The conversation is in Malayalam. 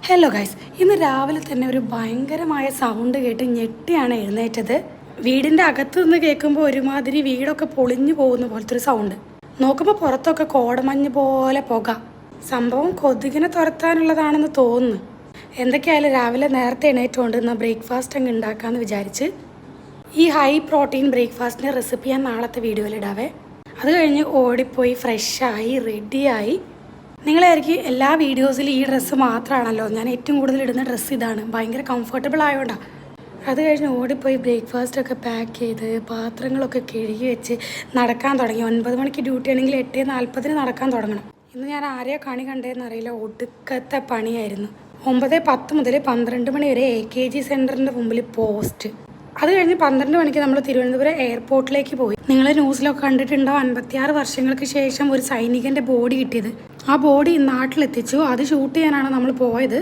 ഹലോ ഗൈസ്, ഇന്ന് രാവിലെ തന്നെ ഒരു ഭയങ്കരമായ സൗണ്ട് കേട്ട് ഞെട്ടിയാണ് എഴുന്നേറ്റത്. വീടിൻ്റെ അകത്ത് നിന്ന് കേൾക്കുമ്പോൾ ഒരുമാതിരി വീടൊക്കെ പൊളിഞ്ഞു പോകുന്ന പോലത്തെ ഒരു സൗണ്ട്. നോക്കുമ്പോൾ പുറത്തൊക്കെ കോടമഞ്ഞ് പോലെ പുക. സംഭവം കൊതുകിനെ തുരത്താനുള്ളതാണെന്ന് തോന്നുന്നു. എന്തൊക്കെയായാലും രാവിലെ നേരത്തെ എണീറ്റുകൊണ്ട് ഇന്ന് ബ്രേക്ക്ഫാസ്റ്റ് അങ്ങ് ഉണ്ടാക്കാമെന്ന് വിചാരിച്ച് ഈ ഹൈ പ്രോട്ടീൻ ബ്രേക്ക്ഫാസ്റ്റിൻ്റെ റെസിപ്പി ഞാൻ നാളത്തെ വീഡിയോയിലിടാവേ. അത് കഴിഞ്ഞ് ഓടിപ്പോയി ഫ്രഷായി റെഡിയായി. നിങ്ങളായിരിക്കും എല്ലാ വീഡിയോസിലും ഈ ഡ്രസ്സ് മാത്രമാണല്ലോ, ഞാൻ ഏറ്റവും കൂടുതൽ ഇടുന്ന ഡ്രസ്സ് ഇതാണ്, ഭയങ്കര കംഫർട്ടബിൾ ആയതുകൊണ്ടാണ്. അത് കഴിഞ്ഞ് ഓടിപ്പോയി ബ്രേക്ക്ഫാസ്റ്റൊക്കെ പാക്ക് ചെയ്ത് പാത്രങ്ങളൊക്കെ കഴുകി വെച്ച് നടക്കാൻ തുടങ്ങി. 9 മണിക്ക് ഡ്യൂട്ടി ആണെങ്കിൽ 8:40 നടക്കാൻ തുടങ്ങണം. ഇന്ന് ഞാൻ ആരെയോ കണി കണ്ടതെന്ന് അറിയില്ല, ഒടുക്കത്തെ പണിയായിരുന്നു. 9:10 മുതൽ 12 മണി വരെ AKG സെൻറ്ററിൻ്റെ മുമ്പിൽ പോസ്റ്റ്. അത് കഴിഞ്ഞ് 12 മണിക്ക് നമ്മൾ തിരുവനന്തപുരം എയർപോർട്ടിലേക്ക് പോയി. നിങ്ങൾ ന്യൂസിലൊക്കെ കണ്ടിട്ടുണ്ടോ, 56 വർഷങ്ങൾക്ക് ശേഷം ഒരു സൈനികൻ്റെ ബോഡി കിട്ടിയത്. ആ ബോഡി നാട്ടിലെത്തിച്ചു. അത് ഷൂട്ട് ചെയ്യാനാണ് നമ്മൾ പോയത്.